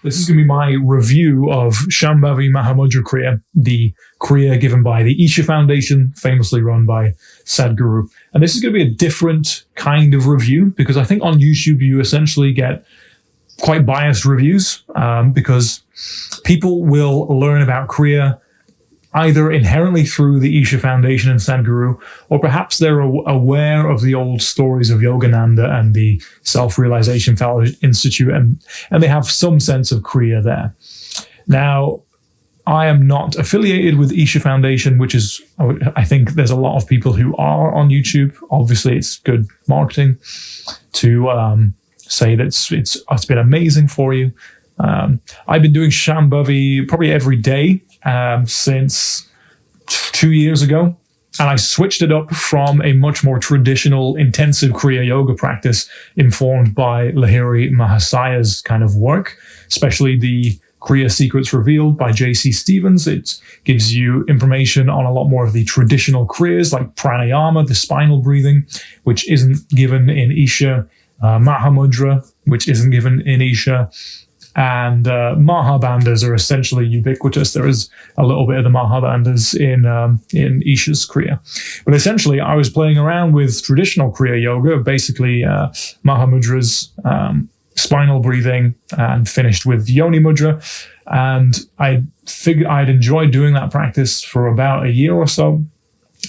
This is going to be my review of Shambhavi Mahamudra Kriya, the Kriya given by the Isha Foundation, famously run by Sadhguru. And this is going to be a different kind of review because I think on YouTube you essentially get quite biased reviews because people will learn about Kriya either inherently through the Isha Foundation and Sadhguru, or perhaps they're aware of the old stories of Yogananda and the Self-Realization Fellowship Institute, and they have some sense of Kriya there. Now, I am not affiliated with Isha Foundation, which is, I think there's a lot of people who are on YouTube. Obviously, it's good marketing to say that it's been amazing for you. I've been doing Shambhavi probably every day since 2 years ago, and I switched it up from a much more traditional intensive Kriya yoga practice informed by Lahiri Mahasaya's kind of work, especially the Kriya Secrets Revealed by J.C. Stevens. It gives you information on a lot more of the traditional Kriyas like pranayama, the spinal breathing, which isn't given in Isha, Mahamudra, which isn't given in Isha, and Mahabandhas are essentially ubiquitous. There is a little bit of the Mahabandhas in Isha's Kriya. But essentially, I was playing around with traditional Kriya yoga, basically Mahamudras, spinal breathing, and finished with Yoni Mudra. And I figured I'd enjoyed doing that practice for about a year or so.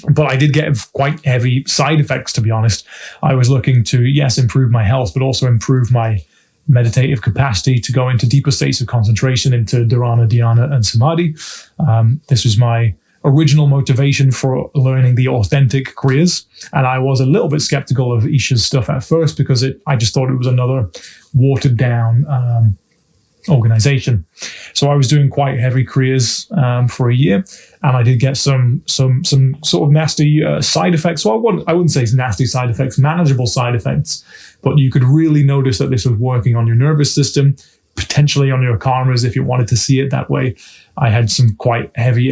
But I did get quite heavy side effects, to be honest. I was looking to, yes, improve my health, but also improve my meditative capacity to go into deeper states of concentration, into dharana, dhyana, and samadhi. This was my original motivation for learning the authentic Kriyas. And I was a little bit skeptical of Isha's stuff at first because I just thought it was another watered down organization. So I was doing quite heavy Kriyas for a year, and I did get some sort of nasty side effects. Well, I wouldn't say nasty side effects, manageable side effects, but you could really notice that this was working on your nervous system, potentially on your karmas if you wanted to see it that way. I had some quite heavy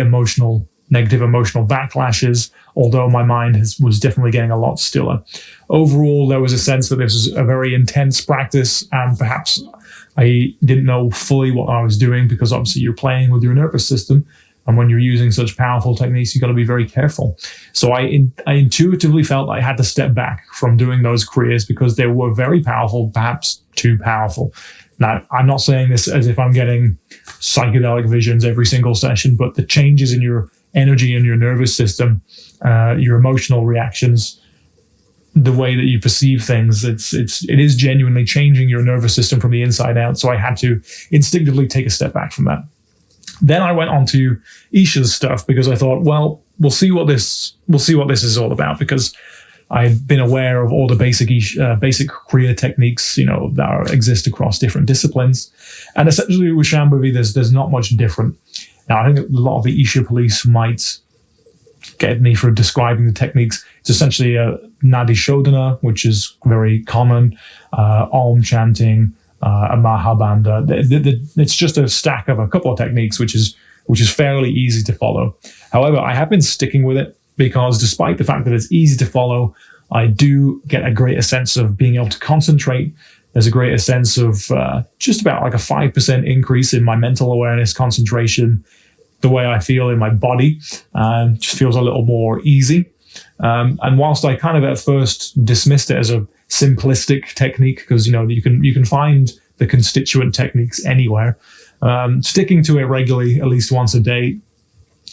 negative emotional backlashes, although my mind was definitely getting a lot stiller. Overall, there was a sense that this was a very intense practice, and perhaps I didn't know fully what I was doing because obviously you're playing with your nervous system. And when you're using such powerful techniques, you've got to be very careful. So I intuitively felt I had to step back from doing those Kriyas because they were very powerful, perhaps too powerful. Now, I'm not saying this as if I'm getting psychedelic visions every single session, but the changes in your energy and your nervous system, your emotional reactions, the way that you perceive things, it is genuinely changing your nervous system from the inside out. So I had to instinctively take a step back from that. Then I went on to Isha's stuff because I thought, well, we'll see what this is all about, because I've been aware of all the basic Kriya techniques, that exist across different disciplines. And essentially with Shambhavi, there's not much different. Now, I think a lot of the Isha police might get me for describing the techniques. It's essentially a Nadi Shodhana, which is very common, Om chanting, a Mahabandha. It's just a stack of a couple of techniques, which is fairly easy to follow. However, I have been sticking with it because despite the fact that it's easy to follow, I do get a greater sense of being able to concentrate. There's a greater sense of just about like a 5% increase in my mental awareness, concentration, the way I feel in my body, just feels a little more easy. And whilst I kind of at first dismissed it as a simplistic technique, because you can find the constituent techniques anywhere, sticking to it regularly, at least once a day,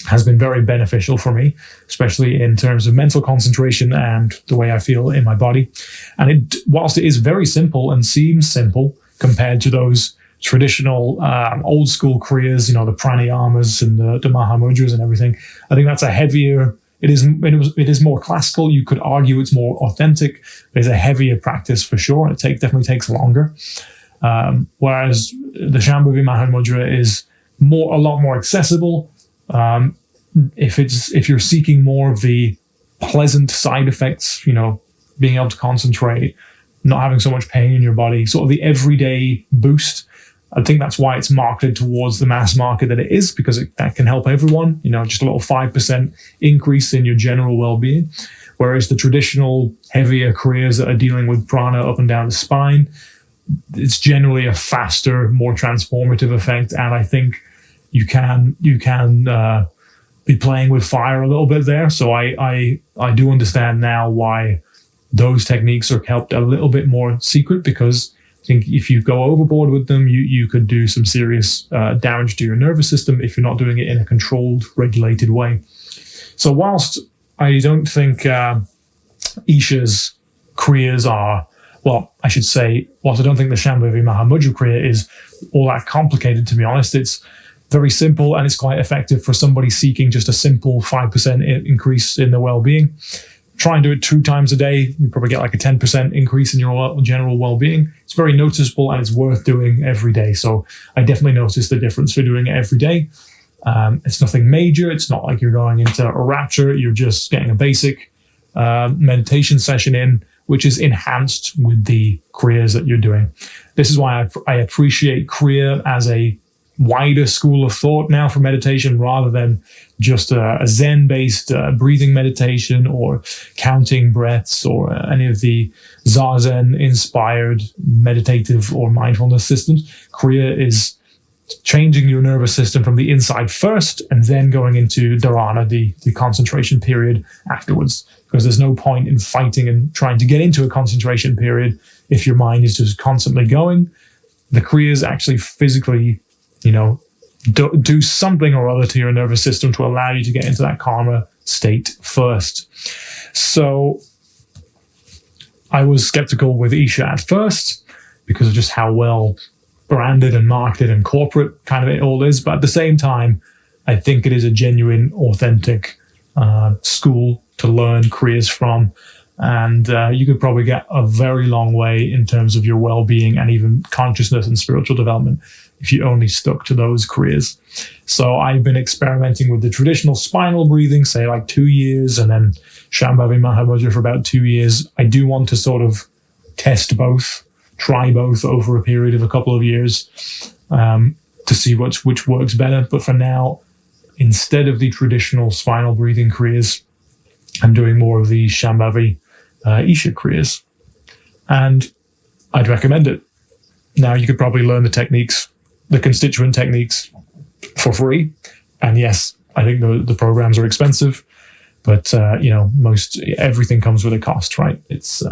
has been very beneficial for me, especially in terms of mental concentration and the way I feel in my body. And whilst it is very simple and seems simple compared to those traditional old school Kriyas, the pranayamas and the Mahamudras and everything, I think that's a heavier. It is more classical. You could argue it's more authentic. It's a heavier practice for sure, and it definitely takes longer. Whereas the Shambhavi Mahamudra is a lot more accessible. If you're seeking more of the pleasant side effects, being able to concentrate, not having so much pain in your body, sort of the everyday boost. I think that's why it's marketed towards the mass market that it is, because that can help everyone, just a little 5% increase in your general well-being. Whereas the traditional heavier Kriyas that are dealing with prana up and down the spine, it's generally a faster, more transformative effect. And I think you can be playing with fire a little bit there. So I do understand now why those techniques are kept a little bit more secret, because I think if you go overboard with them, you could do some serious damage to your nervous system if you're not doing it in a controlled, regulated way. So whilst I don't think Isha's Kriyas are, well, I should say, whilst I don't think the Shambhavi Mahamudra Kriya is all that complicated, to be honest, it's very simple and it's quite effective for somebody seeking just a simple 5% increase in their well-being. Try and do it 2 times a day. You probably get like a 10% increase in your general well-being. It's very noticeable and it's worth doing every day. So I definitely notice the difference for doing it every day. It's nothing major. It's not like you're going into a rapture. You're just getting a basic meditation session in, which is enhanced with the Kriyas that you're doing. This is why I appreciate Kriya as a wider school of thought now for meditation, rather than just a Zen-based breathing meditation or counting breaths or any of the Zazen-inspired meditative or mindfulness systems. Kriya is changing your nervous system from the inside first and then going into dharana, the concentration period afterwards. Because there's no point in fighting and trying to get into a concentration period if your mind is just constantly going. The Kriyas actually physically, do something or other to your nervous system to allow you to get into that calmer state first. So I was skeptical with Isha at first because of just how well branded and marketed and corporate kind of it all is. But at the same time, I think it is a genuine, authentic school to learn Kriyas from. And you could probably get a very long way in terms of your well-being and even consciousness and spiritual development if you only stuck to those Kriyas. So I've been experimenting with the traditional spinal breathing, say like 2 years, and then Shambhavi Mahamudra for about 2 years. I do want to sort of test both, try both over a period of a couple of years to see which works better. But for now, instead of the traditional spinal breathing Kriyas, I'm doing more of the Shambhavi Isha Kriyas. And I'd recommend it. Now, you could probably learn the techniques, the constituent techniques, for free. And yes, I think the programs are expensive, but everything comes with a cost, right? It's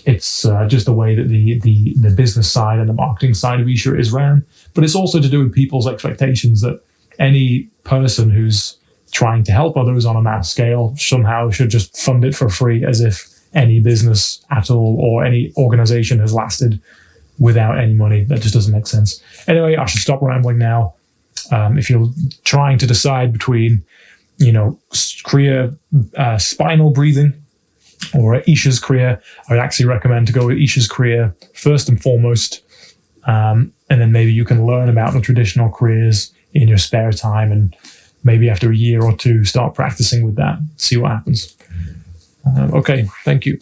just the way that the business side and the marketing side of Isha is ran. But it's also to do with people's expectations that any person who's trying to help others on a mass scale somehow should just fund it for free, as if any business at all or any organization has lasted without any money. That just doesn't make sense. Anyway, I should stop rambling now. If you're trying to decide between, Kriya spinal breathing or Isha's Kriya, I would actually recommend to go with Isha's Kriya first and foremost. And then maybe you can learn about the traditional Kriyas in your spare time, and maybe after a year or two, start practicing with that, see what happens. Okay, thank you.